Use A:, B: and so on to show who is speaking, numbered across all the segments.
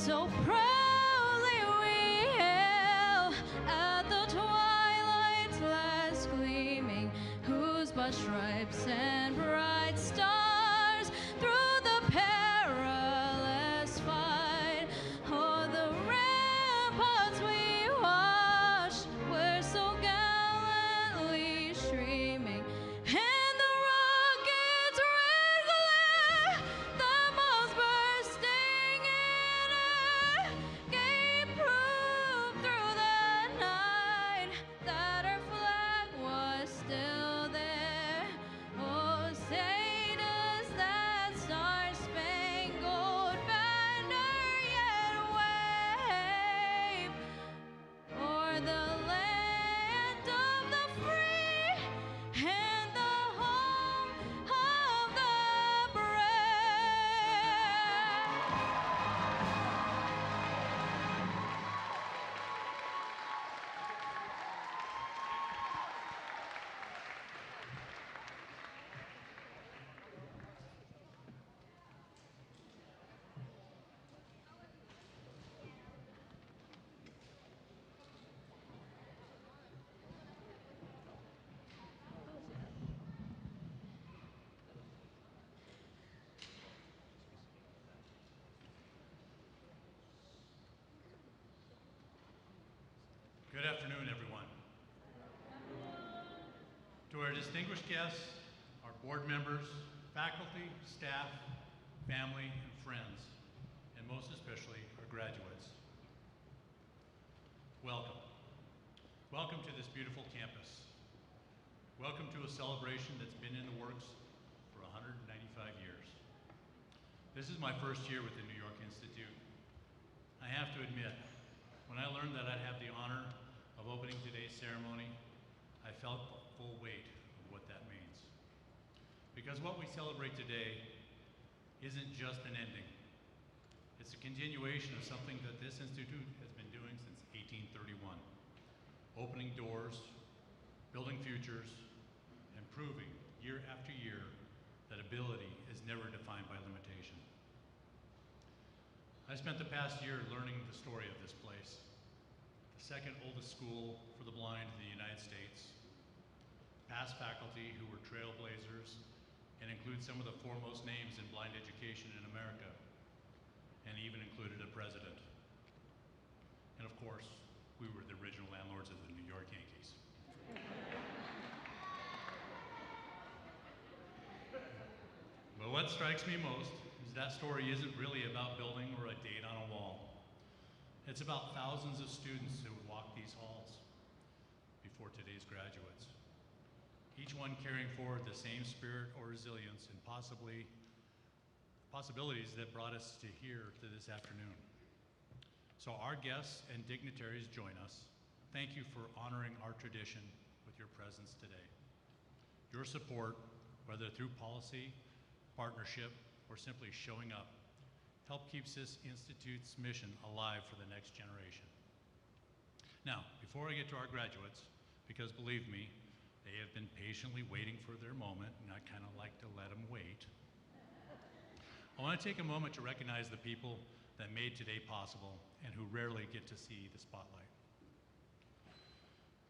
A: So proudly we hail at the twilight's last gleaming, whose broad stripes and bright stars through the perilous fight o'er the ramparts we watched were so gallantly streaming, and the rocket's red glare, the bombs bursting in air, gave proof through the night that our flag was still there. Oh, say does that star-spangled banner yet wave o'er the land of the free and the home of the brave?
B: Good afternoon, everyone. To our distinguished guests, our board members, faculty, staff, family, and friends, and most especially our graduates, welcome. Welcome to this beautiful campus. Welcome to a celebration that's been in the works for 195 years. This is my first year with the New York Institute. I have to admit, when I learned that I'd have the honor of opening today's ceremony, I felt the full weight of what that means. Because what we celebrate today isn't just an ending. It's a continuation of something that this institute has been doing since 1831. Opening doors, building futures, and proving year after year that ability is never defined by limitation. I spent the past year learning the story of this place, the second oldest school for the blind in the United States, past faculty who were trailblazers and include some of the foremost names in blind education in America, and even included a president. And of course, we were the original landlords of the New York Yankees. But what strikes me most is that story isn't really about building or a date on a wall. It's about thousands of students who walk these halls before today's graduates, each one carrying forward the same spirit or resilience and possibilities that brought us to here to this afternoon. So our guests and dignitaries join us. Thank you for honoring our tradition with your presence today. Your support, whether through policy, partnership, or simply showing up, help keeps this institute's mission alive for the next generation. Now, before I get to our graduates, because believe me, they have been patiently waiting for their moment, and I kind of like to let them wait. I want to take a moment to recognize the people that made today possible and who rarely get to see the spotlight.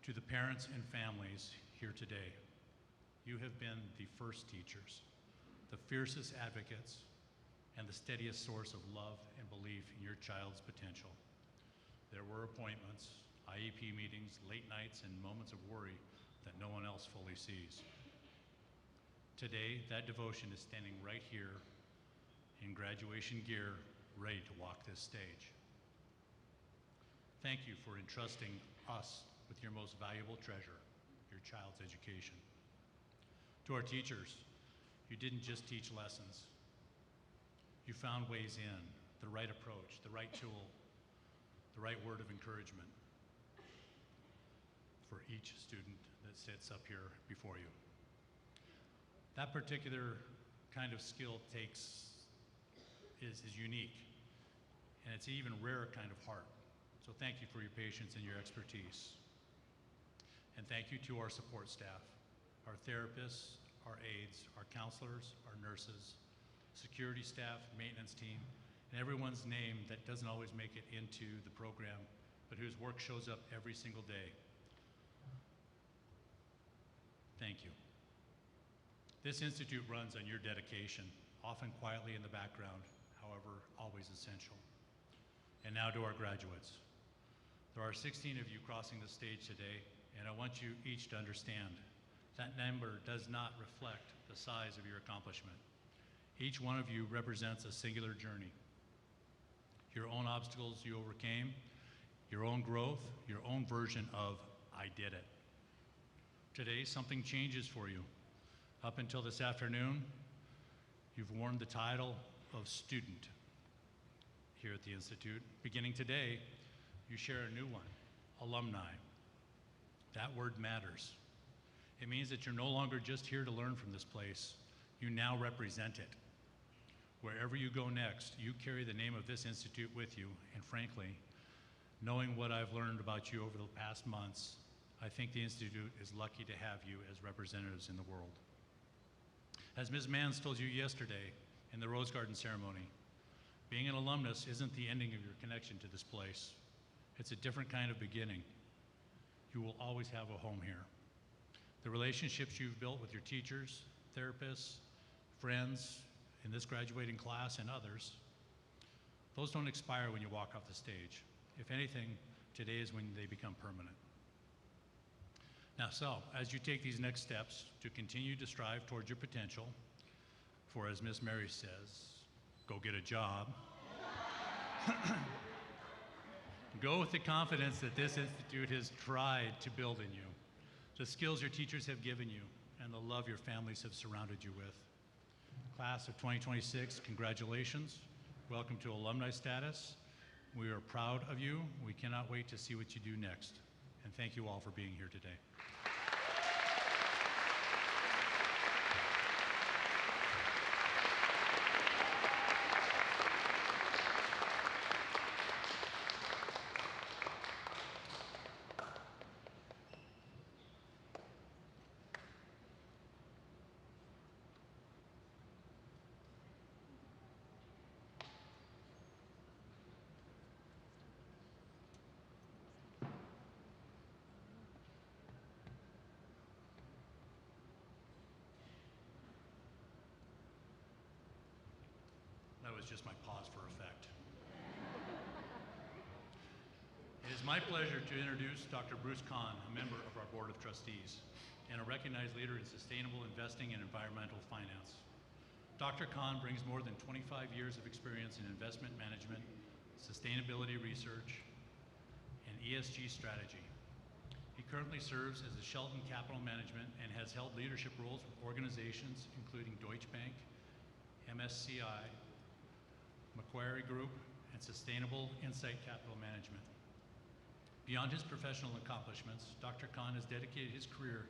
B: To the parents and families here today, you have been the first teachers, the fiercest advocates, and the steadiest source of love and belief in your child's potential. There were appointments, IEP meetings, late nights, and moments of worry that no one else fully sees. Today, that devotion is standing right here in graduation gear, ready to walk this stage. Thank you for entrusting us with your most valuable treasure, your child's education. To our teachers, you didn't just teach lessons. You found ways in, the right approach, the right tool, the right word of encouragement for each student that sits up here before you. That particular kind of skill is unique, and it's an even rarer kind of heart. So thank you for your patience and your expertise. And thank you to our support staff, our therapists, our aides, our counselors, our nurses, security staff, maintenance team, and everyone's name that doesn't always make it into the program, but whose work shows up every single day. Thank you. This institute runs on your dedication, often quietly in the background, however, always essential. And now to our graduates. There are 16 of you crossing the stage today, and I want you each to understand that number does not reflect the size of your accomplishment. Each one of you represents a singular journey. Your own obstacles you overcame, your own growth, your own version of I did it. Today, something changes for you. Up until this afternoon, you've worn the title of student here at the Institute. Beginning today, you share a new one, alumni. That word matters. It means that you're no longer just here to learn from this place. You now represent it. Wherever you go next, you carry the name of this institute with you, and frankly, knowing what I've learned about you over the past months, I think the Institute is lucky to have you as representatives in the world. As Ms. Mans told you yesterday in the Rose Garden ceremony, being an alumnus isn't the ending of your connection to this place. It's a different kind of beginning. You will always have a home here. The relationships you've built with your teachers, therapists, friends in this graduating class and others, those don't expire when you walk off the stage. If anything, today is when they become permanent. Now, so, as you take these next steps to continue to strive towards your potential, for as Miss Mary says, go get a job, go with the confidence that this institute has tried to build in you, the skills your teachers have given you, and the love your families have surrounded you with. Class of 2026, congratulations. Welcome to alumni status. We are proud of you. We cannot wait to see what you do next. And thank you all for being here today. That was just my pause for effect. It is my pleasure to introduce Dr. Bruce Kahn, a member of our Board of Trustees and a recognized leader in sustainable investing and environmental finance. Dr. Kahn brings more than 25 years of experience in investment management, sustainability research, and ESG strategy. He currently serves as the Shelton Capital Management and has held leadership roles with organizations including Deutsche Bank, MSCI, Macquarie Group, and Sustainable Insight Capital Management. Beyond his professional accomplishments, Dr. Kahn has dedicated his career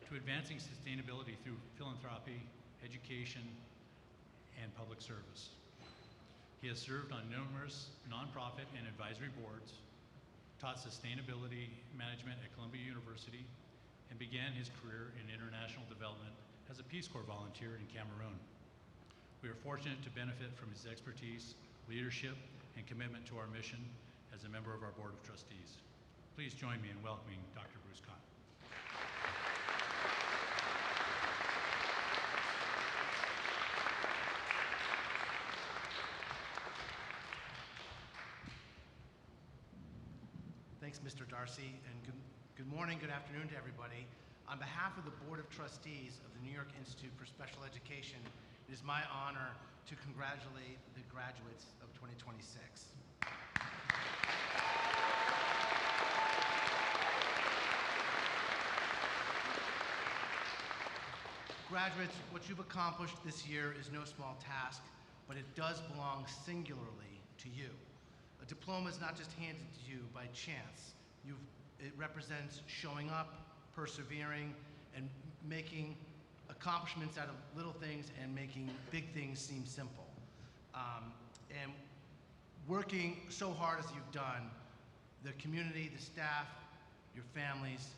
B: to advancing sustainability through philanthropy, education, and public service. He has served on numerous nonprofit and advisory boards, taught sustainability management at Columbia University, and began his career in international development as a Peace Corps volunteer in Cameroon. We are fortunate to benefit from his expertise, leadership, and commitment to our mission as a member of our Board of Trustees. Please join me in welcoming Dr. Bruce Kahn.
C: Thanks, Mr. Darcy, and good morning, good afternoon to everybody. On behalf of the Board of Trustees of the New York Institute for Special Education, it is my honor to congratulate the graduates of 2026. Graduates, what you've accomplished this year is no small task, but it does belong singularly to you. A diploma is not just handed to you by chance. It represents showing up, persevering, and making accomplishments out of little things and making big things seem simple. And working so hard as you've done, the community, the staff, your families,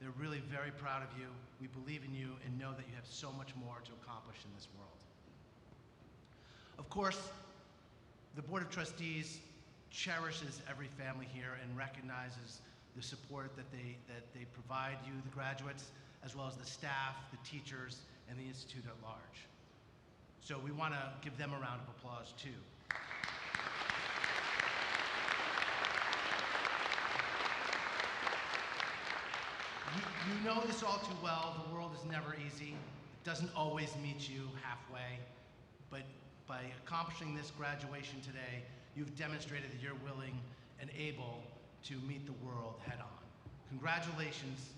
C: they're really very proud of you. We believe in you and know that you have so much more to accomplish in this world. Of course, The Board of Trustees cherishes every family here and recognizes the support that they provide you, the graduates, as well as the staff, the teachers, and the Institute at large. So we want to give them a round of applause too. You know this all too well. The world is never easy. It doesn't always meet you halfway. But by accomplishing this graduation today, you've demonstrated that you're willing and able to meet the world head on. Congratulations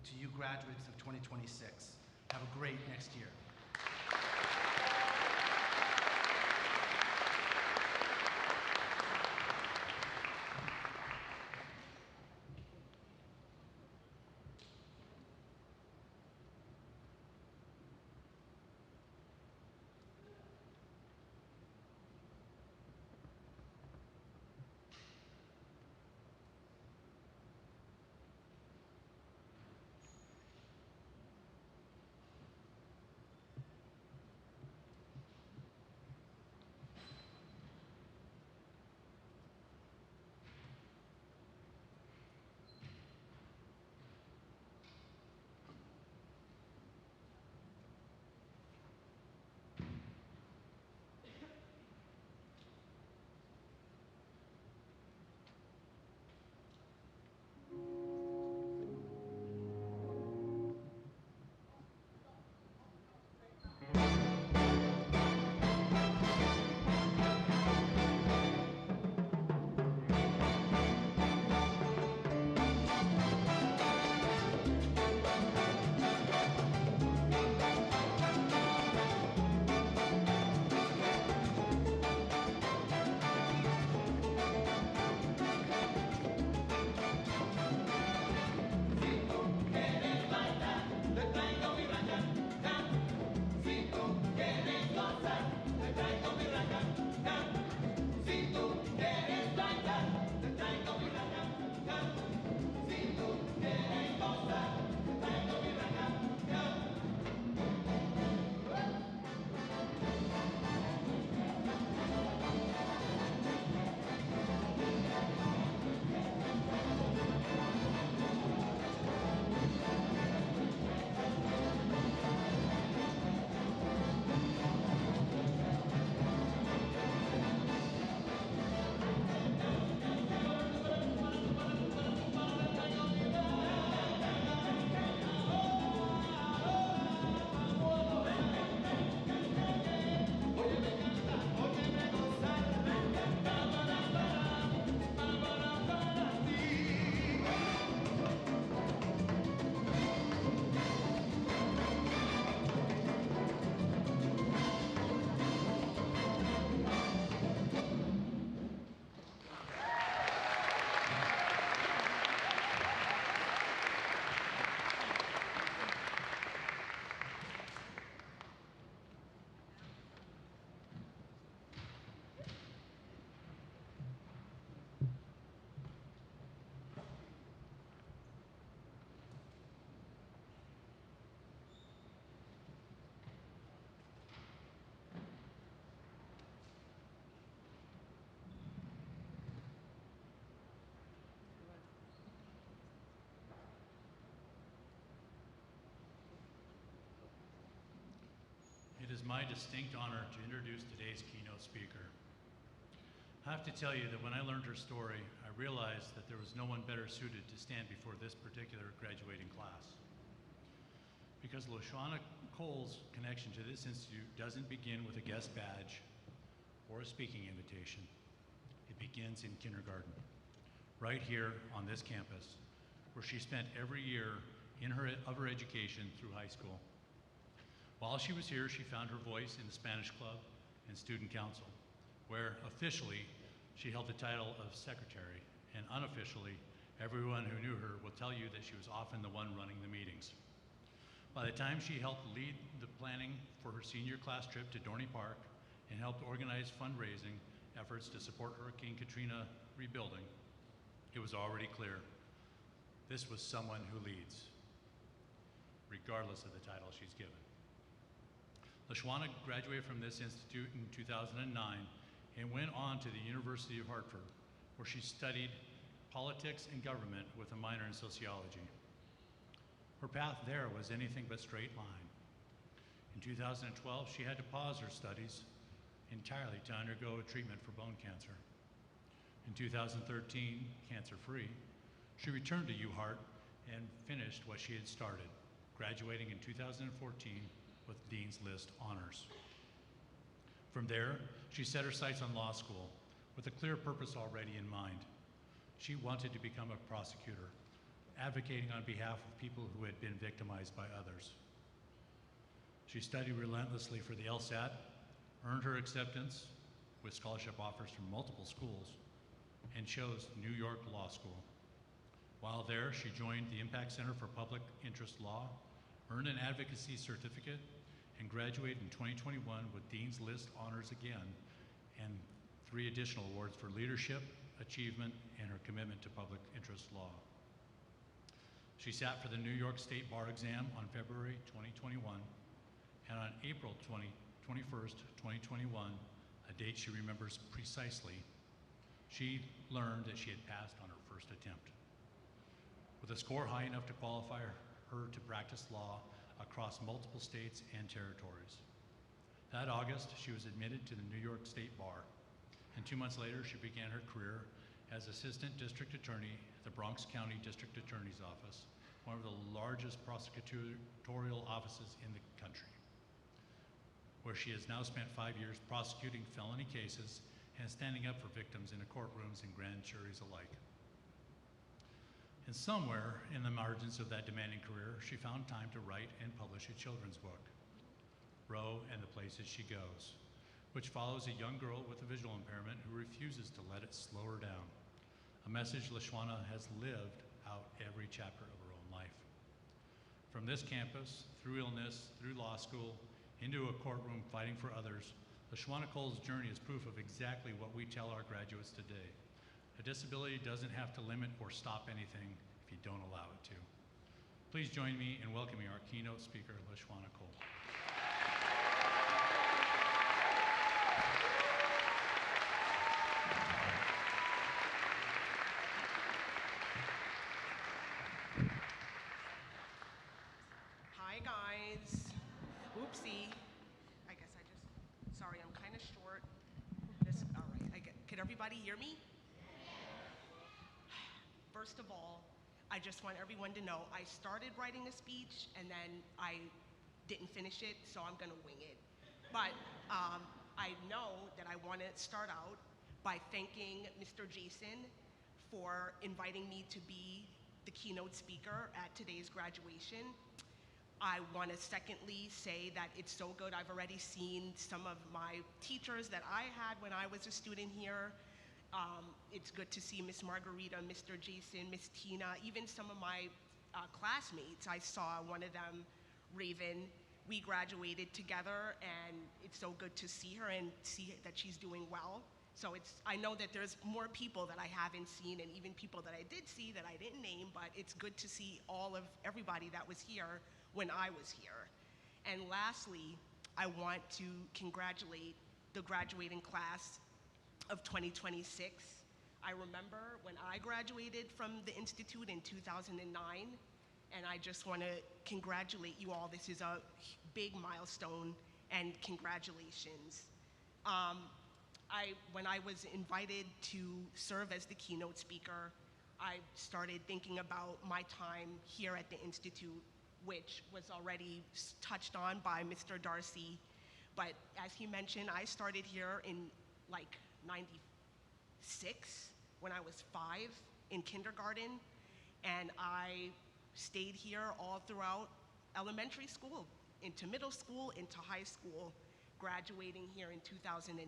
C: to you graduates of 2026. Have a great next year.
B: It is my distinct honor to introduce today's keynote speaker. I have to tell you that when I learned her story, I realized that there was no one better suited to stand before this particular graduating class. Because LaShawana Cole's connection to this institute doesn't begin with a guest badge or a speaking invitation. It begins in kindergarten, right here on this campus, where she spent every year of her education through high school. While she was here, she found her voice in the Spanish Club and Student Council, where officially she held the title of secretary, and unofficially, everyone who knew her will tell you that she was often the one running the meetings. By the time she helped lead the planning for her senior class trip to Dorney Park and helped organize fundraising efforts to support Hurricane Katrina rebuilding, it was already clear this was someone who leads, regardless of the title she's given. LaShawana graduated from this institute in 2009 and went on to the University of Hartford, where she studied politics and government with a minor in sociology. Her path there was anything but straight line. In 2012, she had to pause her studies entirely to undergo treatment for bone cancer. In 2013, cancer-free, she returned to UHeart and finished what she had started, graduating in 2014 with Dean's List honors. From there, she set her sights on law school with a clear purpose already in mind. She wanted to become a prosecutor, advocating on behalf of people who had been victimized by others. She studied relentlessly for the LSAT, earned her acceptance with scholarship offers from multiple schools, and chose New York Law School. While there, she joined the Impact Center for Public Interest Law, earned an advocacy certificate, and graduated in 2021 with Dean's List honors again, and 3 additional awards for leadership, achievement, and her commitment to public interest law. She sat for the New York State Bar exam on February 2021, and on April 21st, 2021, a date she remembers precisely, she learned that she had passed on her first attempt. With a score high enough to qualify her to practice law across multiple states and territories. That August, she was admitted to the New York State Bar, and 2 months later, she began her career as Assistant District Attorney at the Bronx County District Attorney's Office, one of the largest prosecutorial offices in the country, where she has now spent 5 years prosecuting felony cases and standing up for victims in the courtrooms and grand juries alike. And somewhere in the margins of that demanding career, she found time to write and publish a children's book, Roe and the Places She Goes, which follows a young girl with a visual impairment who refuses to let it slow her down, a message LaShawana has lived out every chapter of her own life. From this campus, through illness, through law school, into a courtroom fighting for others, LaShawana Cole's journey is proof of exactly what we tell our graduates today. A disability doesn't have to limit or stop anything if you don't allow it to. Please join me in welcoming our keynote speaker, LaShawana Cole.
D: Hi guys. Oopsie. Sorry, I'm kind of short. All right, could everybody hear me? First of all, I just want everyone to know I started writing a speech and then I didn't finish it, so I'm gonna wing it. But I know that I want to start out by thanking Mr. Jason for inviting me to be the keynote speaker at today's graduation. I want to secondly say that it's so good. I've already seen some of my teachers that I had when I was a student here. It's good to see Miss Margarita, Mr. Jason, Miss Tina, even some of my classmates. I saw one of them, Raven. We graduated together, and it's so good to see her and see that she's doing well. So I know that there's more people that I haven't seen, and even people that I did see that I didn't name, but it's good to see everybody that was here when I was here. And lastly, I want to congratulate the graduating class of 2026. I remember when I graduated from the Institute in 2009, and I just want to congratulate you all. This is a big milestone, and congratulations. When I was invited to serve as the keynote speaker, I started thinking about my time here at the Institute, which was already touched on by Mr. Darcy. But as he mentioned, I started here in like 96 when I was 5 in kindergarten, and I stayed here all throughout elementary school, into middle school, into high school, graduating here in 2009.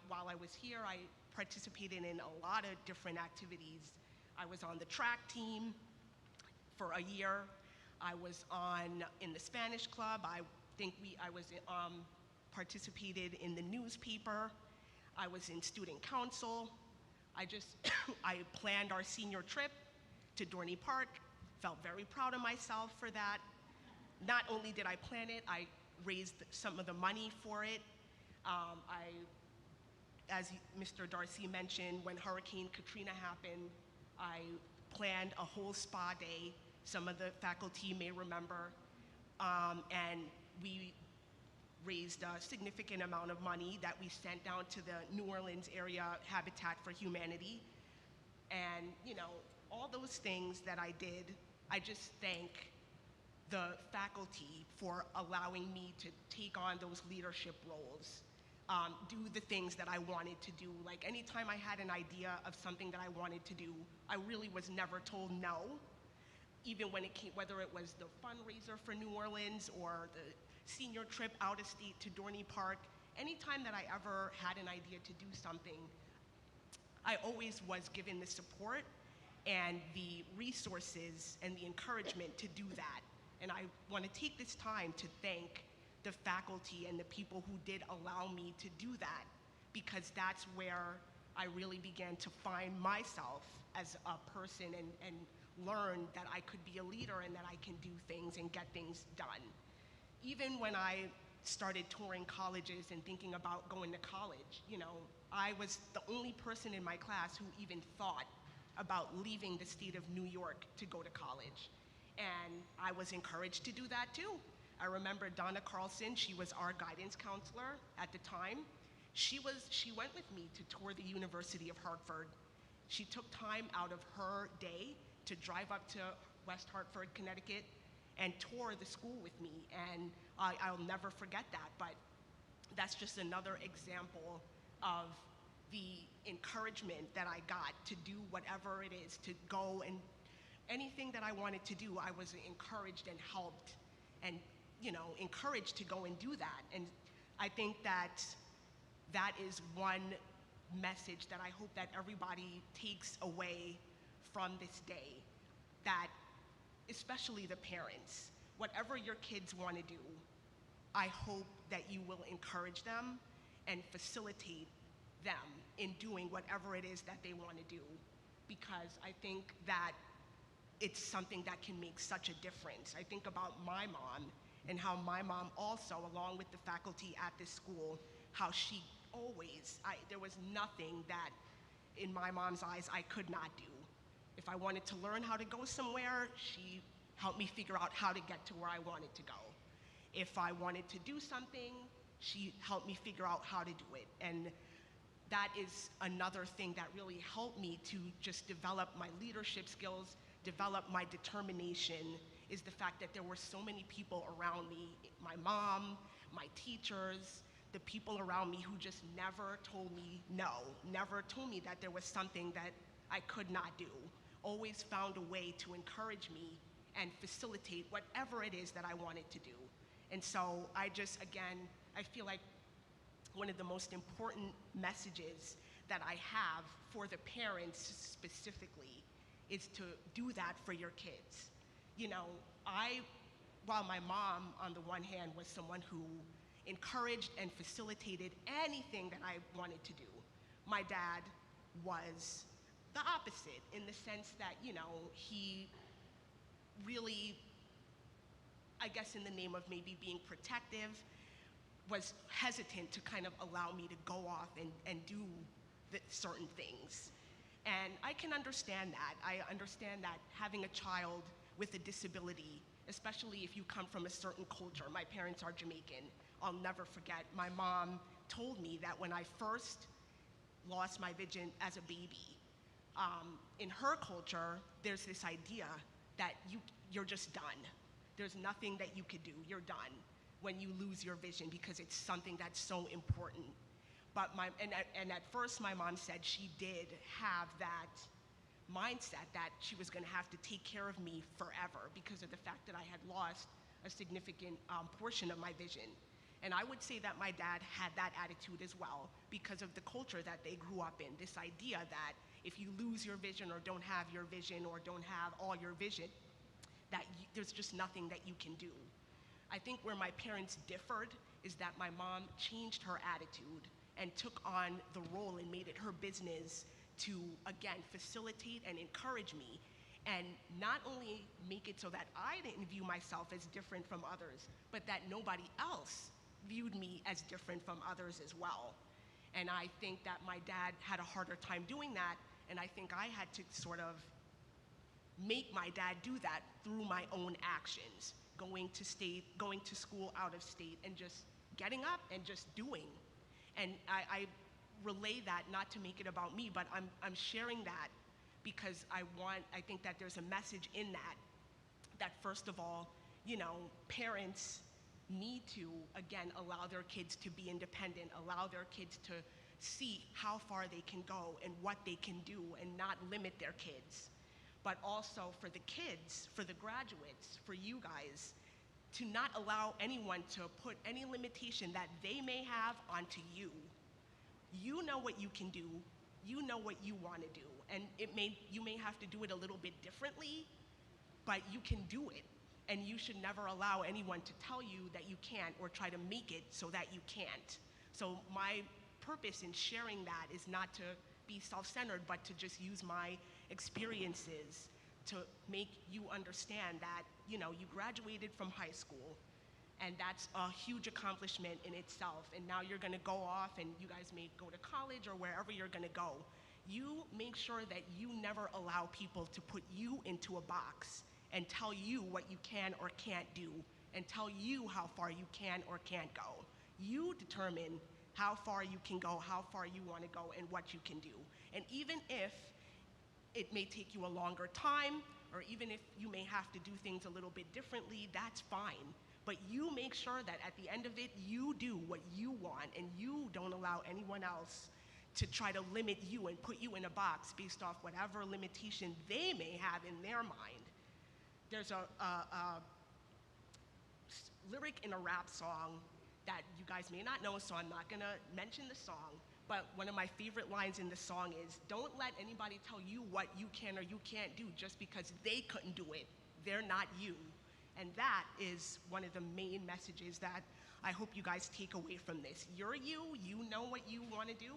D: While I was here, I participated in a lot of different activities. I was on the track team for a year. I was in the Spanish club. I participated in the newspaper. I was in student council. I planned our senior trip to Dorney Park. Felt very proud of myself for that. Not only did I plan it, I raised some of the money for it. As Mr. Darcy mentioned, when Hurricane Katrina happened, I planned a whole spa day. Some of the faculty may remember. And we raised a significant amount of money that we sent down to the New Orleans area Habitat for Humanity. And, you know, all those things that I did, I just thank the faculty for allowing me to take on those leadership roles, do the things that I wanted to do. Like anytime I had an idea of something that I wanted to do, I really was never told no. Even when it came, whether it was the fundraiser for New Orleans or the senior trip out of state to Dorney Park, anytime that I ever had an idea to do something, I always was given the support and the resources and the encouragement to do that. And I want to take this time to thank the faculty and the people who did allow me to do that, because that's where I really began to find myself as a person and learn that I could be a leader and that I can do things and get things done. Even when I started touring colleges and thinking about going to college, you know, I was the only person in my class who even thought about leaving the state of New York to go to college. And I was encouraged to do that too. I remember Donna Carlson, she was our guidance counselor at the time. She went with me to tour the University of Hartford. She took time out of her day to drive up to West Hartford, Connecticut, and tour the school with me. And I'll never forget that, but that's just another example of the encouragement that I got to do whatever it is, to go, and anything that I wanted to do, I was encouraged and helped and, you know, encouraged to go and do that. And I think that that is one message that I hope that everybody takes away from this day, that especially the parents, whatever your kids want to do, I hope that you will encourage them and facilitate them in doing whatever it is that they want to do, because I think that it's something that can make such a difference. I think about my mom and how my mom also, along with the faculty at this school, how she always, there was nothing that in my mom's eyes I could not do. If I wanted to learn how to go somewhere, she helped me figure out how to get to where I wanted to go. If I wanted to do something, she helped me figure out how to do it. And that is another thing that really helped me to just develop my leadership skills, develop my determination, is the fact that there were so many people around me, my mom, my teachers, the people around me who just never told me no, never told me that there was something that I could not do, always found a way to encourage me and facilitate whatever it is that I wanted to do. And so I just, again, I feel like one of the most important messages that I have for the parents specifically is to do that for your kids. You know, while my mom, on the one hand, was someone who encouraged and facilitated anything that I wanted to do, my dad was the opposite, in the sense that, you know, he really, I guess in the name of maybe being protective, was hesitant to kind of allow me to go off and do certain things. And I can understand that. I understand that having a child with a disability, especially if you come from a certain culture, my parents are Jamaican, I'll never forget, my mom told me that when I first lost my vision as a baby, in her culture, there's this idea that you're just done. There's nothing that you could do, you're done when you lose your vision, because it's something that's so important. But at first my mom said she did have that mindset that she was gonna have to take care of me forever because of the fact that I had lost a significant portion of my vision. And I would say that my dad had that attitude as well because of the culture that they grew up in, this idea that if you lose your vision or don't have your vision or don't have all your vision, that there's just nothing that you can do. I think where my parents differed is that my mom changed her attitude and took on the role and made it her business to, again, facilitate and encourage me, and not only make it so that I didn't view myself as different from others, but that nobody else viewed me as different from others as well. And I think that my dad had a harder time doing that, and I think I had to sort of make my dad do that through my own actions, going to state, going to school out of state, and just getting up and just doing. And I relay that not to make it about me, but I'm sharing that because I think that there's a message in that first of all, you know, parents need to, again, allow their kids to be independent, allow their kids to see how far they can go and what they can do and not limit their kids. But also for the kids, for the graduates, for you guys, to not allow anyone to put any limitation that they may have onto you. You know what you can do, you know what you want to do, and you may have to do it a little bit differently, but you can do it. And you should never allow anyone to tell you that you can't or try to make it so that you can't. So my purpose in sharing that is not to be self-centered, but to just use my experiences to make you understand that, you know, you graduated from high school, and that's a huge accomplishment in itself. And now you're gonna go off and you guys may go to college or wherever you're gonna go. You make sure that you never allow people to put you into a box and tell you what you can or can't do, and tell you how far you can or can't go. You determine how far you can go, how far you want to go, and what you can do. And even if it may take you a longer time, or even if you may have to do things a little bit differently, that's fine. But you make sure that at the end of it, you do what you want, and you don't allow anyone else to try to limit you and put you in a box based off whatever limitation they may have in their mind. There's a lyric in a rap song that you guys may not know, so I'm not gonna mention the song, but one of my favorite lines in the song is, don't let anybody tell you what you can or you can't do just because they couldn't do it. They're not you. And that is one of the main messages that I hope you guys take away from this. You're you know what you wanna do,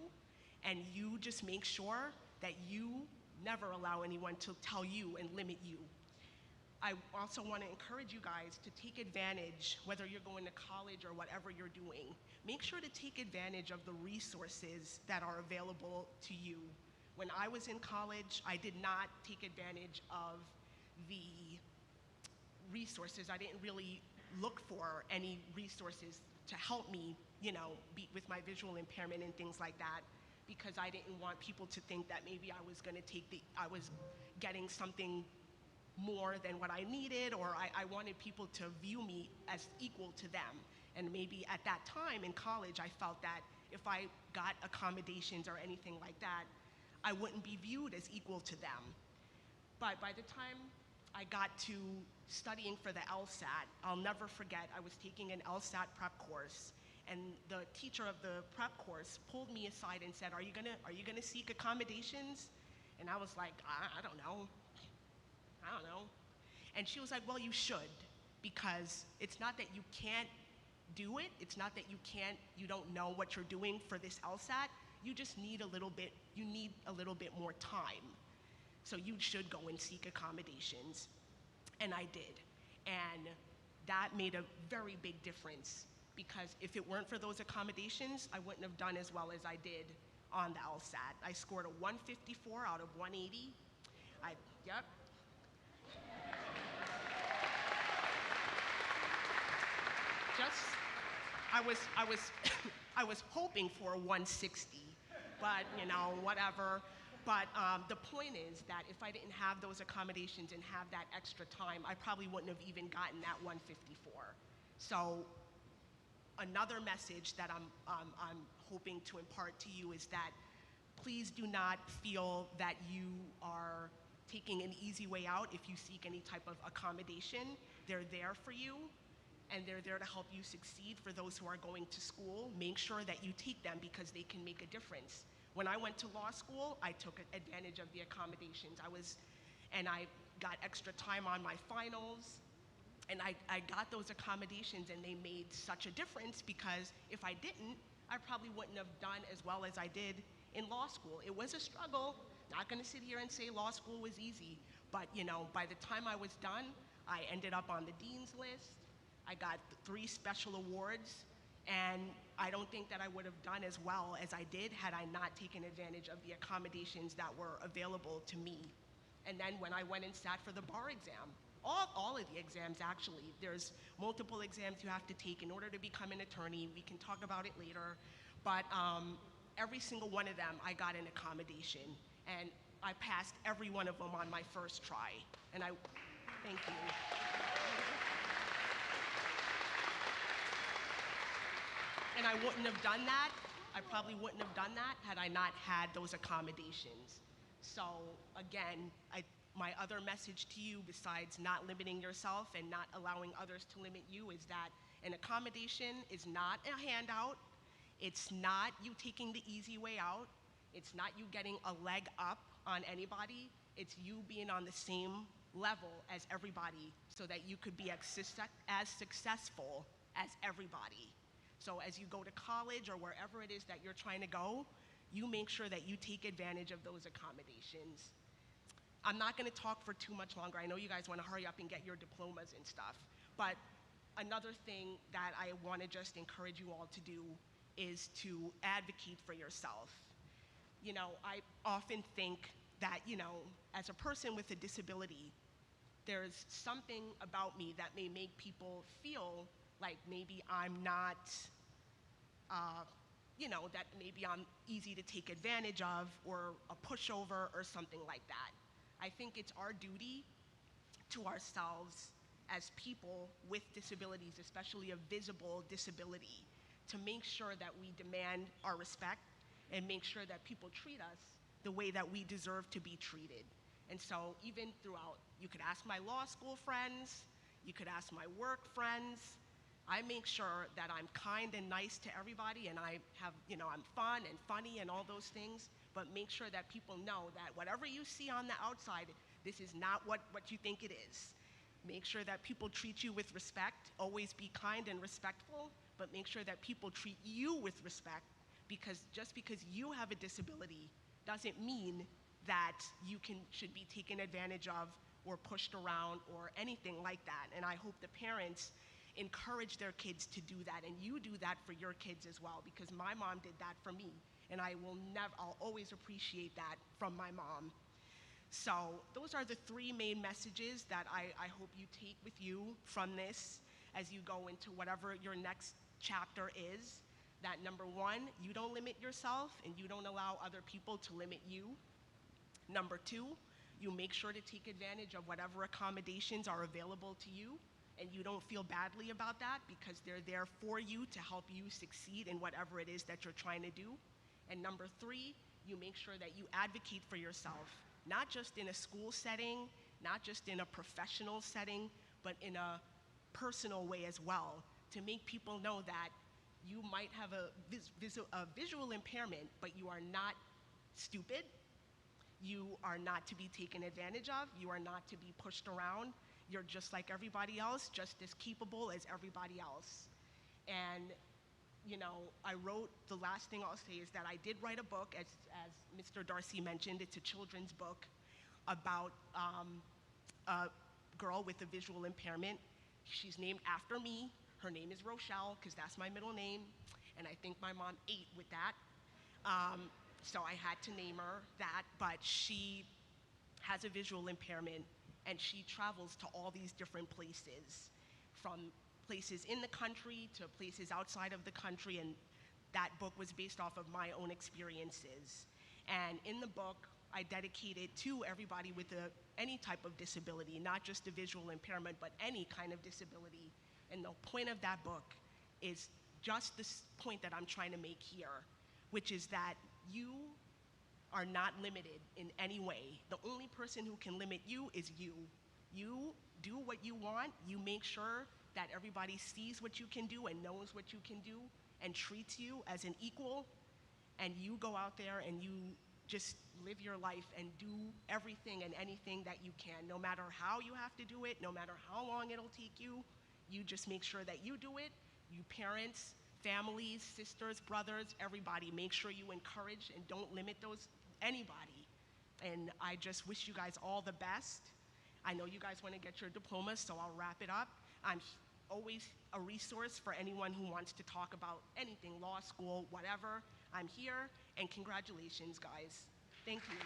D: and you just make sure that you never allow anyone to tell you and limit you. I also want to encourage you guys to take advantage, whether you're going to college or whatever you're doing, make sure to take advantage of the resources that are available to you. When I was in college, I did not take advantage of the resources. I didn't really look for any resources to help me, you know, with my visual impairment and things like that, because I didn't want people to think that maybe I was getting something more than what I needed, or I wanted people to view me as equal to them. And maybe at that time in college, I felt that if I got accommodations or anything like that, I wouldn't be viewed as equal to them. But by the time I got to studying for the LSAT, I'll never forget, I was taking an LSAT prep course, and the teacher of the prep course pulled me aside and said, are you gonna seek accommodations? And I was like, I don't know. And she was like, well, you should, because it's not that you can't do it, it's not that you don't know what you're doing for this LSAT, you just need a little bit more time. So you should go and seek accommodations. And I did. And that made a very big difference, because if it weren't for those accommodations, I wouldn't have done as well as I did on the LSAT. I scored a 154 out of 180. Yep. I was hoping for a 160, but you know, whatever. But the point is that if I didn't have those accommodations and have that extra time, I probably wouldn't have even gotten that 154. So another message that I'm hoping to impart to you is that please do not feel that you are taking an easy way out if you seek any type of accommodation. They're there for you, and they're there to help you succeed. For those who are going to school, make sure that you take them, because they can make a difference. When I went to law school, I took advantage of the accommodations. I got extra time on my finals, and I got those accommodations, and they made such a difference, because if I didn't, I probably wouldn't have done as well as I did in law school. It was a struggle. Not gonna sit here and say law school was easy, but you know, by the time I was done, I ended up on the dean's list. I got 3 special awards And I don't think that I would have done as well as I did had I not taken advantage of the accommodations that were available to me. And then when I went and sat for the bar exam, all of the exams actually, there's multiple exams you have to take in order to become an attorney. We can talk about it later. But every single one of them, I got an accommodation. And I passed every one of them on my first try. And thank you. And I wouldn't have done that. I probably wouldn't have done that had I not had those accommodations. So again, my other message to you, besides not limiting yourself and not allowing others to limit you, is that an accommodation is not a handout. It's not you taking the easy way out. It's not you getting a leg up on anybody. It's you being on the same level as everybody so that you could be as successful as everybody. So as you go to college or wherever it is that you're trying to go, you make sure that you take advantage of those accommodations. I'm not going to talk for too much longer. I know you guys want to hurry up and get your diplomas and stuff. But another thing that I want to just encourage you all to do is to advocate for yourself. You know, I often think that, you know, as a person with a disability, there's something about me that may make people feel like maybe I'm not, you know, that maybe I'm easy to take advantage of or a pushover or something like that. I think it's our duty to ourselves as people with disabilities, especially a visible disability, to make sure that we demand our respect and make sure that people treat us the way that we deserve to be treated. And so even throughout, you could ask my law school friends, you could ask my work friends, I make sure that I'm kind and nice to everybody, and I have, you know, I'm fun and funny and all those things, but make sure that people know that whatever you see on the outside, this is not what you think it is. Make sure that people treat you with respect. Always be kind and respectful, but make sure that people treat you with respect, because just because you have a disability doesn't mean that you should be taken advantage of or pushed around or anything like that. And I hope the parents encourage their kids to do that, and you do that for your kids as well, because my mom did that for me, and I'll always appreciate that from my mom. So those are the three main messages that I hope you take with you from this as you go into whatever your next chapter is. That number one, you don't limit yourself and you don't allow other people to limit you. Number two, you make sure to take advantage of whatever accommodations are available to you, and you don't feel badly about that because they're there for you to help you succeed in whatever it is that you're trying to do. And number three, you make sure that you advocate for yourself, not just in a school setting, not just in a professional setting, but in a personal way as well, to make people know that you might have a visual impairment, but you are not stupid. You are not to be taken advantage of. You are not to be pushed around. You're just like everybody else, just as capable as everybody else. And, you know, the last thing I'll say is that I did write a book, as Mr. Darcy mentioned. It's a children's book about a girl with a visual impairment. She's named after me. Her name is Rochelle, because that's my middle name, and I think my mom ate with that. So I had to name her that, but she has a visual impairment, and she travels to all these different places, from places in the country to places outside of the country, and that book was based off of my own experiences. And in the book, I dedicate it to everybody with any type of disability, not just a visual impairment, but any kind of disability. And the point of that book is just this point that I'm trying to make here, which is that you are not limited in any way. The only person who can limit you is you. You do what you want. You make sure that everybody sees what you can do and knows what you can do and treats you as an equal. And you go out there and you just live your life and do everything and anything that you can, no matter how you have to do it, no matter how long it'll take you. You just make sure that you do it. You parents, families, sisters, brothers, everybody, make sure you encourage and don't limit anybody. And I just wish you guys all the best. I know you guys want to get your diplomas, so I'll wrap it up. I'm always a resource for anyone who wants to talk about anything, law school, whatever. I'm here, and congratulations, guys. Thank you.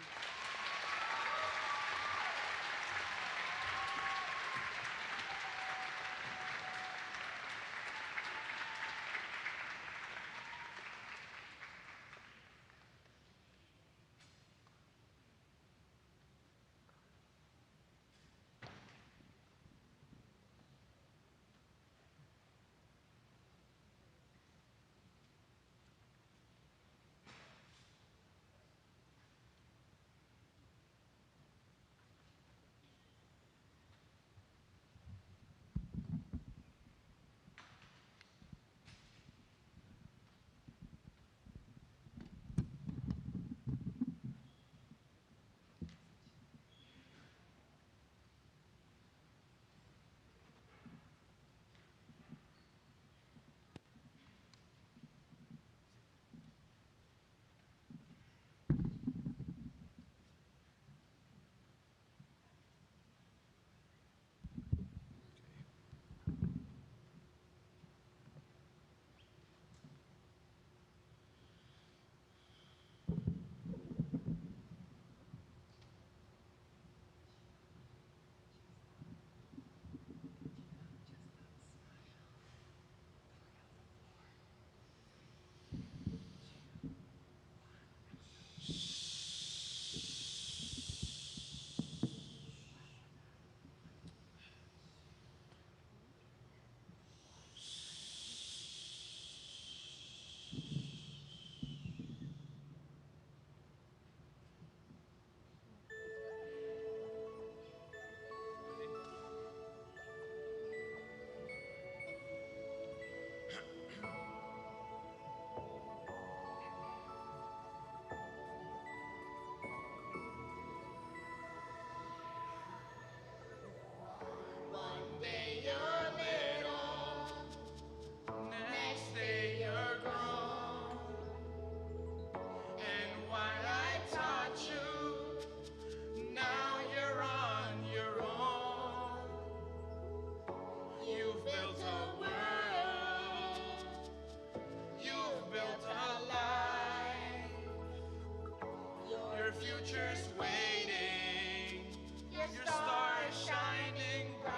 E: future's waiting, your star is shining bright.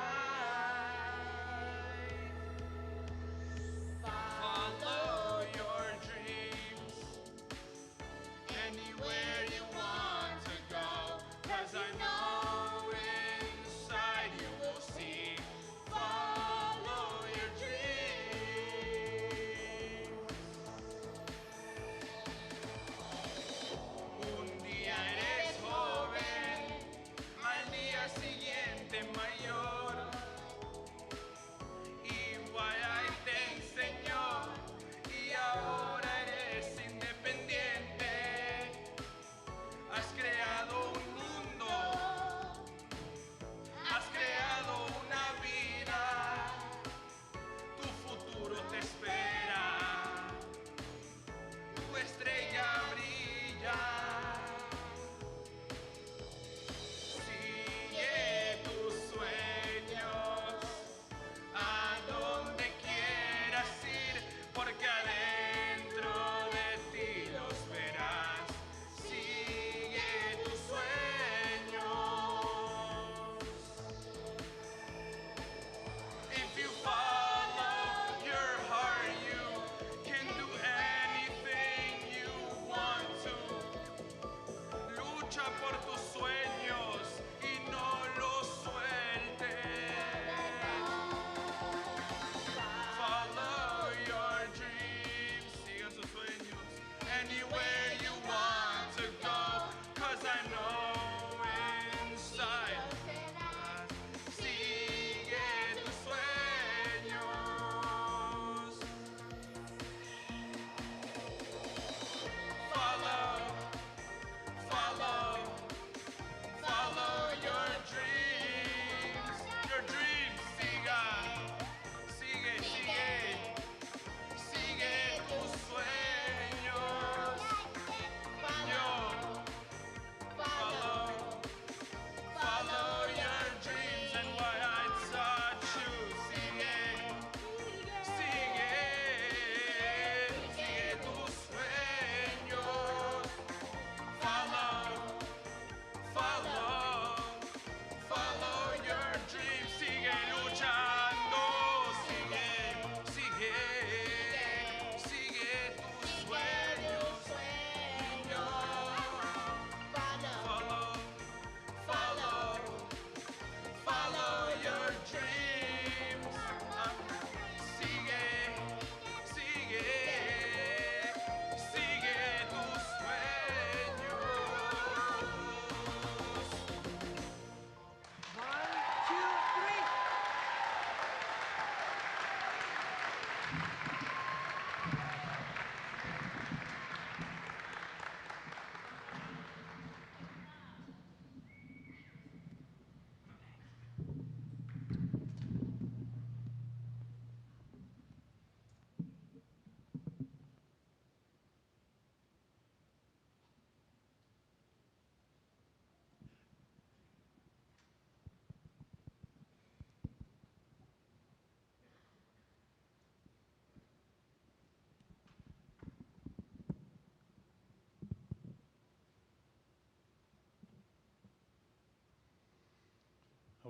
E: Follow your dreams anywhere you want to go, 'cause I know inside you will see. Follow your dreams. Un día eres joven, al día siguiente mayor. Igual te enseñó y ahora eres independiente. Has creado un mundo, has creado una vida. Tu futuro te espera, tu estrella brilla. Sigue tus sueños a donde quieras ir, porque adentro de ti los verás. Sigue tus sueños. If you follow your heart, you can do anything you want to. Lucha por tus sueños y no los sueltes. Follow your dreams, sigan sus sueños, anywhere you want to go, 'cause I know inside. Sigue tus sueños. Follow, follow, follow your dreams. Your dreams, siga, sigue, sigue, sigue tus sueños. Yo, follow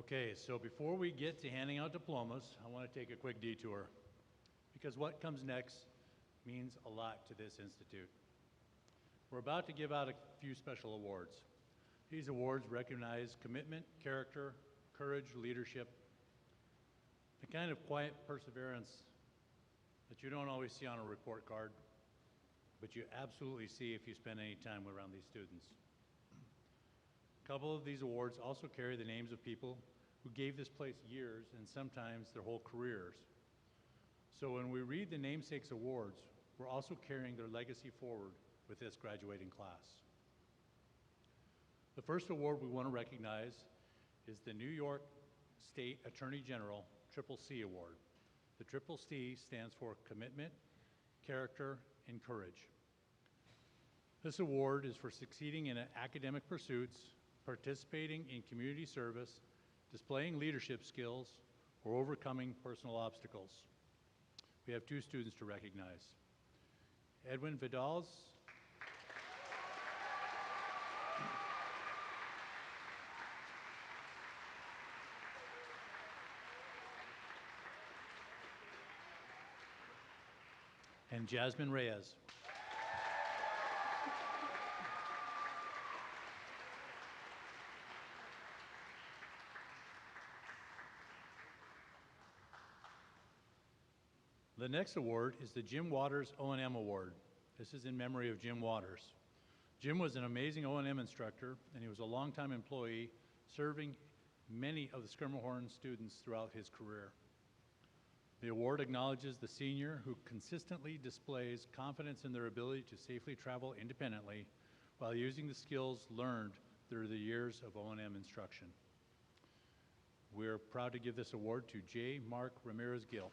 B: Okay, so before we get to handing out diplomas, I want to take a quick detour because what comes next means a lot to this institute. We're about to give out a few special awards. These awards recognize commitment, character, courage, leadership, the kind of quiet perseverance that you don't always see on a report card, but you absolutely see if you spend any time around these students. A couple of these awards also carry the names of people who gave this place years and sometimes their whole careers. So when we read the Namesakes Awards, we're also carrying their legacy forward with this graduating class. The first award we want to recognize is the New York State Attorney General Triple C Award. The Triple C stands for Commitment, Character, and Courage. This award is for succeeding in academic pursuits, participating in community service, displaying leadership skills, or overcoming personal obstacles. We have two students to recognize. Edwin Vidals and Jasmine Reyes. The next award is the Jim Waters O&M Award. This is in memory of Jim Waters. Jim was an amazing O&M instructor, and he was a longtime employee, serving many of the Schermerhorn students throughout his career. The award acknowledges the senior who consistently displays confidence in their ability to safely travel independently while using the skills learned through the years of O&M instruction. We're proud to give this award to J. Mark Ramirez-Gill.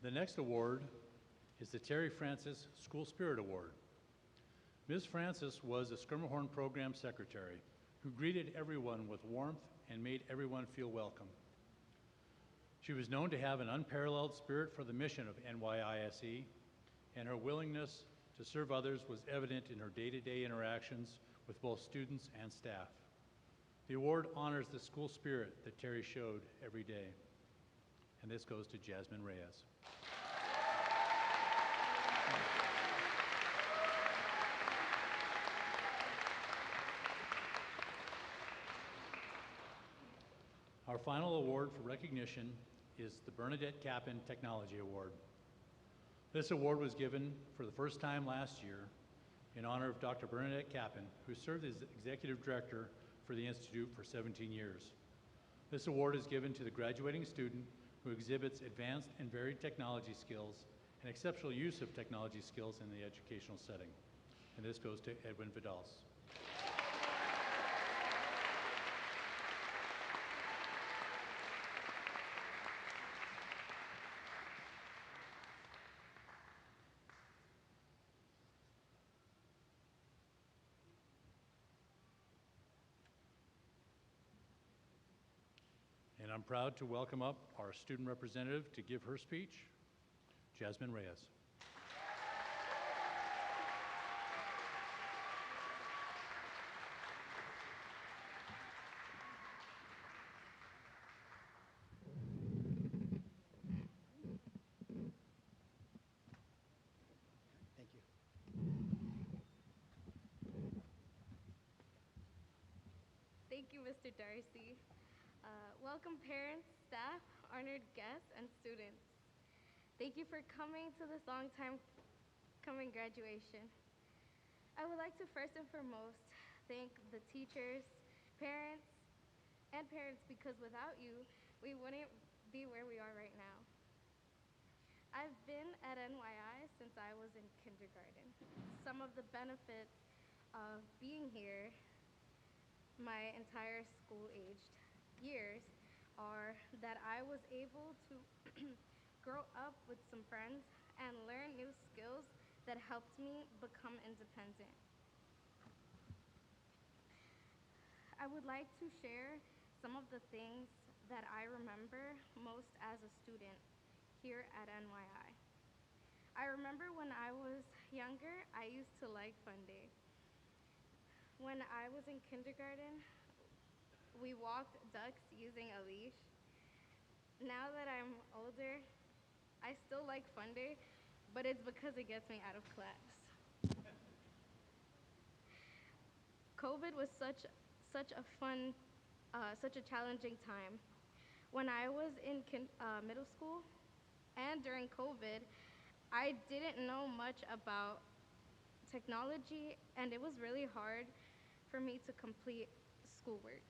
B: The next award is the Terry Francis School Spirit Award. Ms. Francis was a Schermerhorn program secretary who greeted everyone with warmth and made everyone feel welcome. She was known to have an unparalleled spirit for the mission of NYISE, and her willingness to serve others was evident in her day-to-day interactions with both students and staff. The award honors the school spirit that Terry showed every day. And this goes to Jasmine Reyes. Our final award for recognition is the Bernadette Capin Technology Award. This award was given for the first time last year in honor of Dr. Bernadette Capin, who served as Executive Director for the Institute for 17 years. This award is given to the graduating student who exhibits advanced and varied technology skills and exceptional use of technology skills in the educational setting. And this goes to Edwin Vidals. And I'm proud to welcome up our student representative to give her speech, Jasmine Reyes.
F: Thank you.
G: Thank you, Mr. Darcy. Welcome parents, staff, honored guests, and students. Thank you for coming to this long time coming graduation. I would like to first and foremost thank the teachers, parents, and parents, because without you, we wouldn't be where we are right now. I've been at NYI since I was in kindergarten. Some of the benefits of being here my entire school-aged years are that I was able to grow up with some friends and learn new skills that helped me become independent. I would like to share some of the things that I remember most as a student here at NYI. I remember when I was younger, I used to like Fun Day. When I was in kindergarten, we walked ducks using a leash. Now that I'm older, I still like Fun Day, but it's because it gets me out of class. COVID was such a fun, such a challenging time. When I was in middle school and during COVID, I didn't know much about technology, and it was really hard for me to complete schoolwork.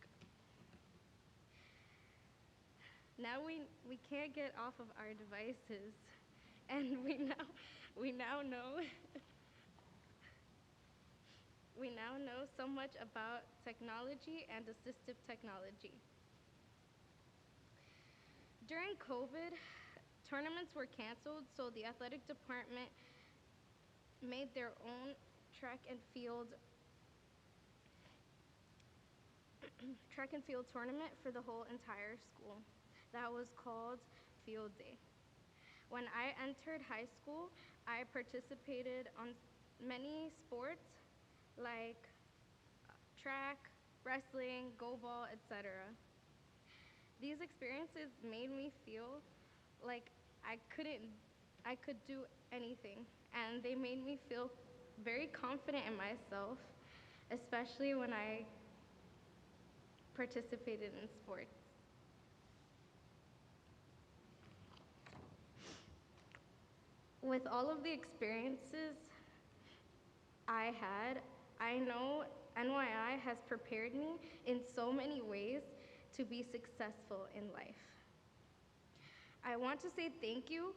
G: Now we can't get off of our devices, and we now know we now know so much about technology and assistive technology. During COVID, tournaments were canceled, so the athletic department made their own track and field track and field tournament for the whole entire school. That was called Field Day. When I entered high school, I participated on many sports like track, wrestling, go ball, etc. These experiences made me feel like I could do anything, and they made me feel very confident in myself, especially when I participated in sports. With all of the experiences I had, I know NYI has prepared me in so many ways to be successful in life. I want to say thank you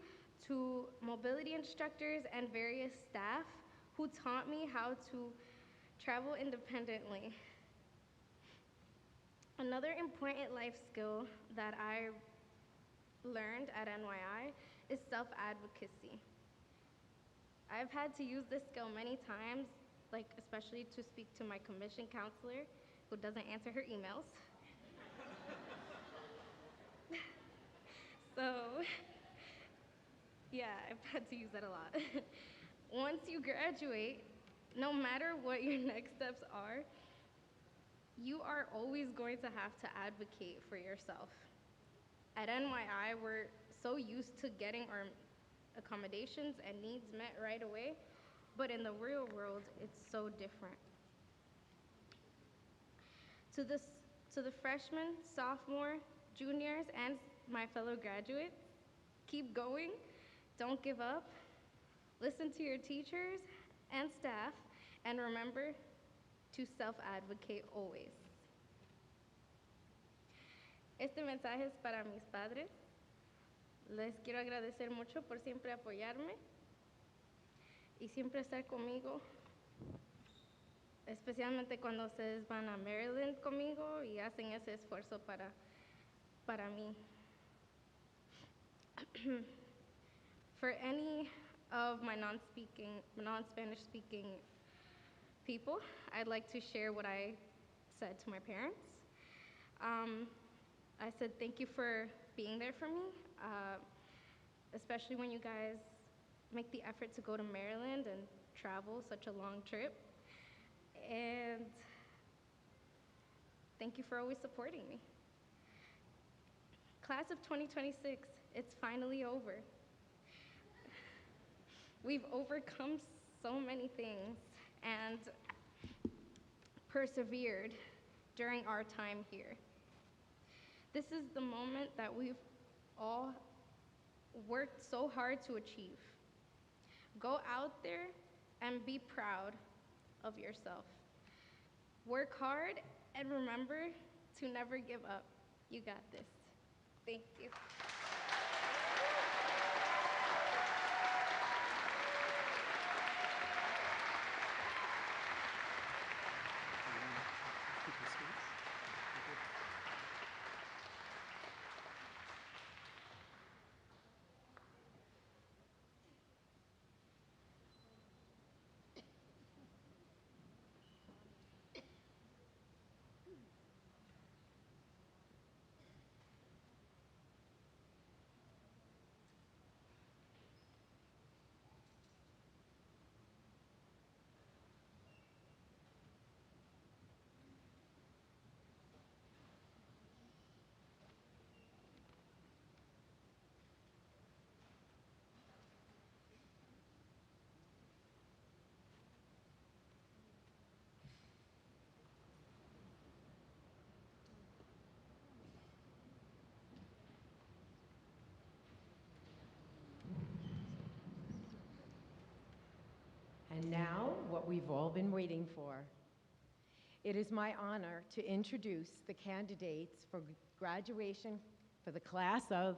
G: to mobility instructors and various staff who taught me how to travel independently. Another important life skill that I learned at NYI is self-advocacy. I've had to use this skill many times, like especially to speak to my commission counselor who doesn't answer her emails. So, yeah, I've had to use that a lot. Once you graduate, no matter what your next steps are, you are always going to have to advocate for yourself. At NYI, we're so used to getting our accommodations and needs met right away, but in the real world, it's so different. To the, to the freshmen, sophomore, juniors, and my fellow graduates, keep going, don't give up, listen to your teachers and staff, and remember to self-advocate always. Este mensaje es para mis padres. Les quiero agradecer mucho por siempre apoyarme y siempre estar conmigo, especialmente cuando ustedes van a Maryland conmigo y hacen ese esfuerzo para mí. For any of my non-Spanish speaking people, I'd like to share what I said to my parents. I said thank you for being there for me, especially when you guys make the effort to go to Maryland and travel such a long trip. And thank you for always supporting me. Class of 2026, it's finally over. We've overcome so many things and persevered during our time here. This is the moment that we've all worked so hard to achieve. Go out there and be proud of yourself. Work hard and remember to never give up. You got this. Thank you.
F: what we've all been waiting for. It is my honor to introduce the candidates for graduation for the class of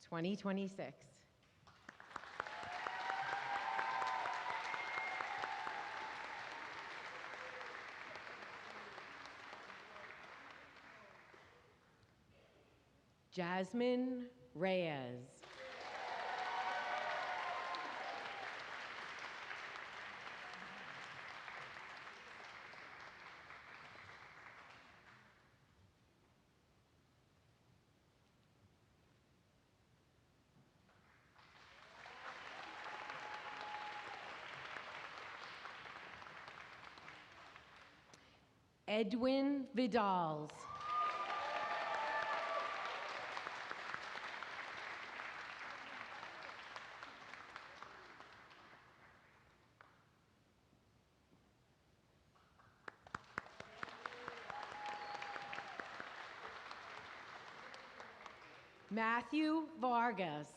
F: 2026. Jasmine Reyes. Edwin Vidals. Matthew Vargas.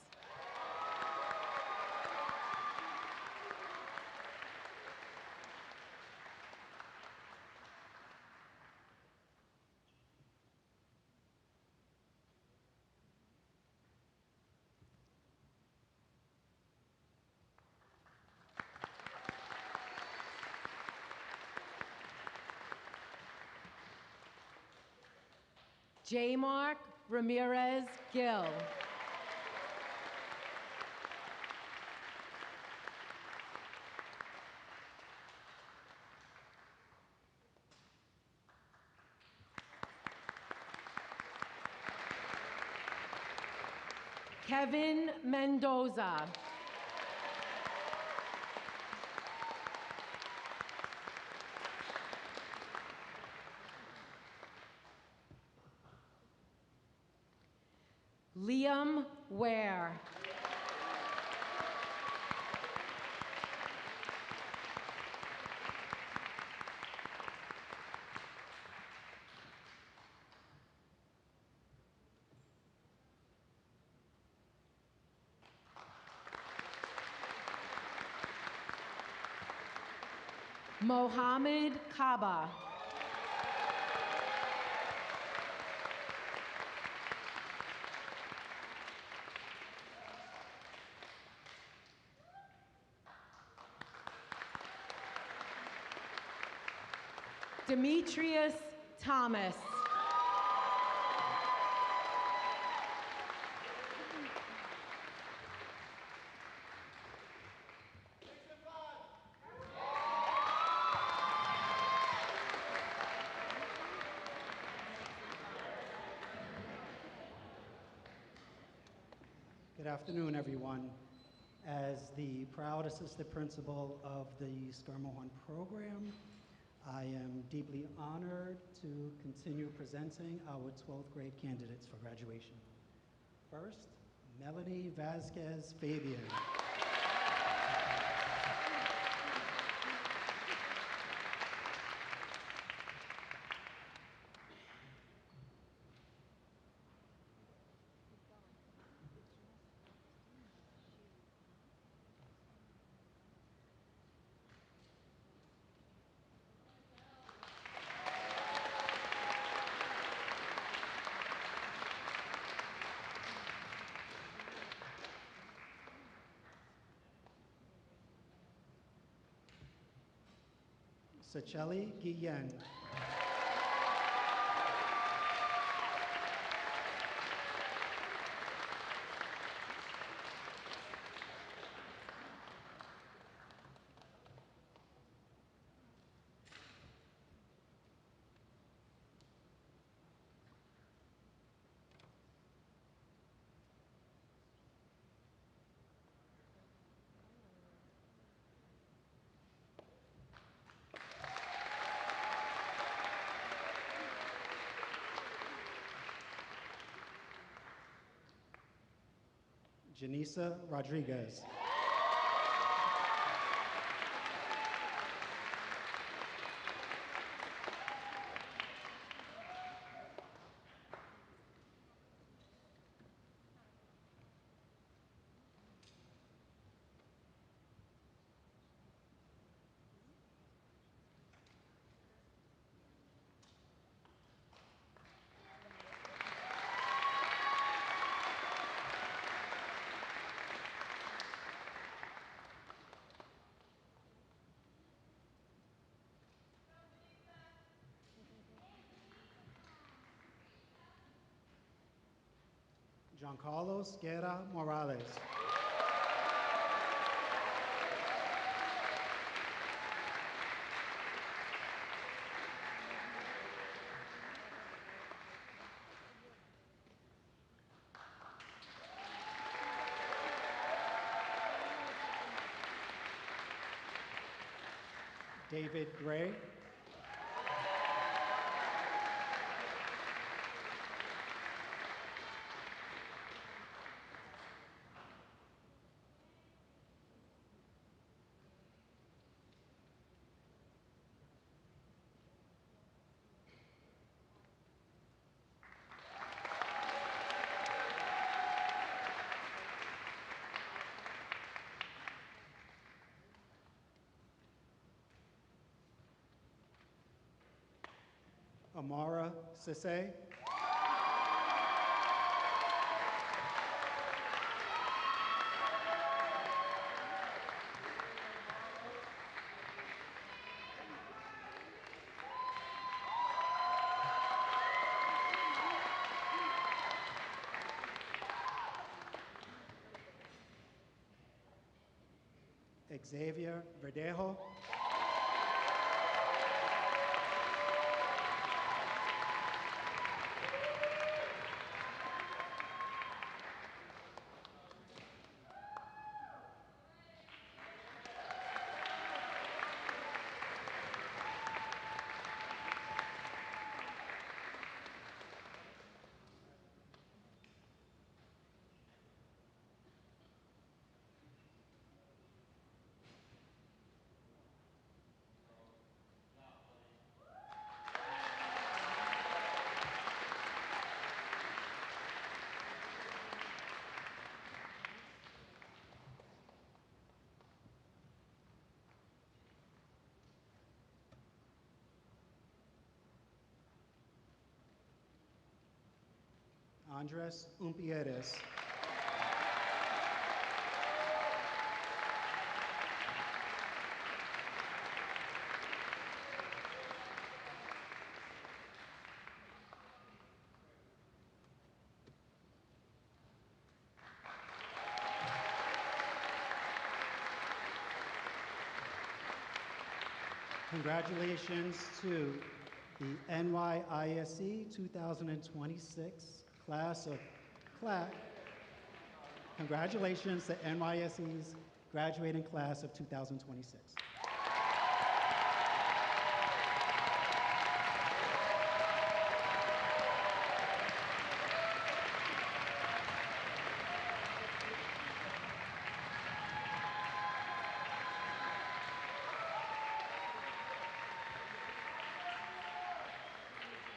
F: J. Mark Ramirez Gill. Kevin Mendoza. Liam Ware. Mohammed Kaba. Demetrius Thomas.
H: Good afternoon, everyone. As the proud assistant principal of the Skarmohan program, I am deeply honored to continue presenting our 12th grade candidates for graduation. First, Melanie Vasquez Fabian. Sacheli Guillen. Janisa Rodriguez. Giancarlos Guerra Morales. David Gray. Amara Sisse. Xavier Verdejo. Andres Umpieres. Congratulations to the NYISE 2026 Congratulations to NYSE's graduating class of 2026.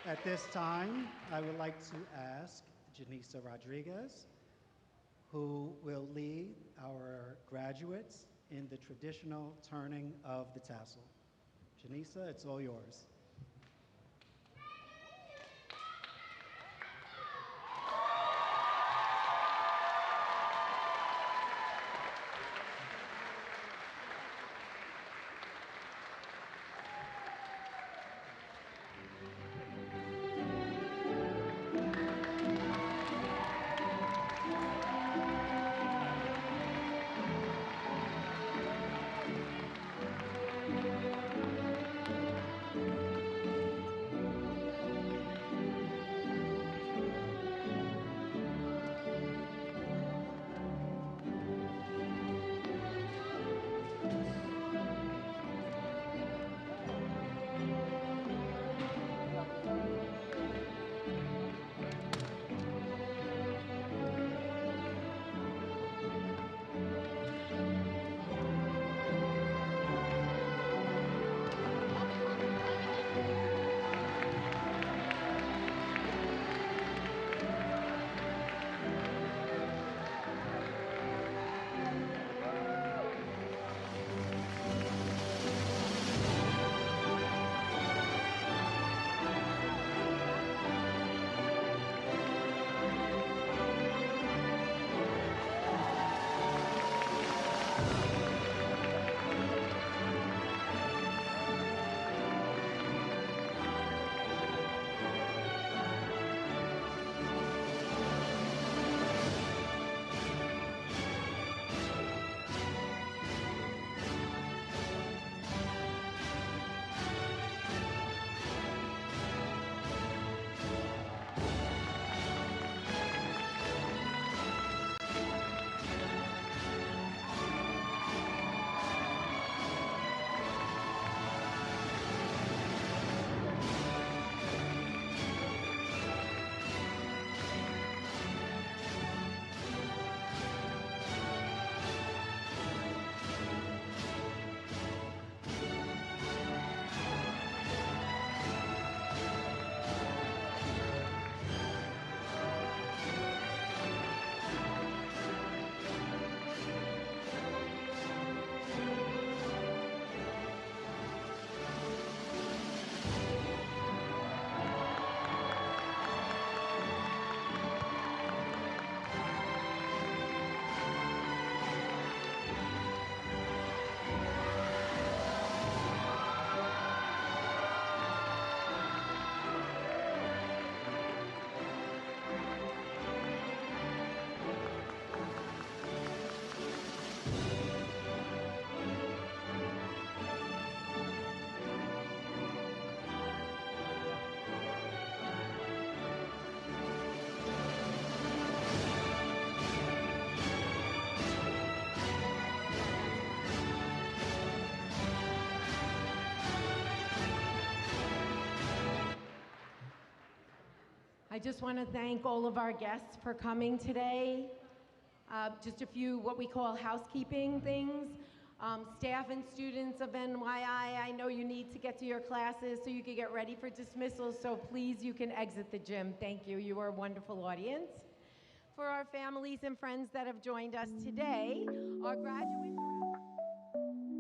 H: At this time, I would like to ask Nyise Rodriguez, who will lead our graduates in the traditional turning of the tassel. Nyise, it's all yours.
F: I just want to thank all of our guests for coming today. Just a few what we call housekeeping things. Staff and students of NYI, I know you need to get to your classes so you can get ready for dismissal, so please, you can exit the gym. Thank you. You are a wonderful audience. For our families and friends that have joined us today, our graduates are...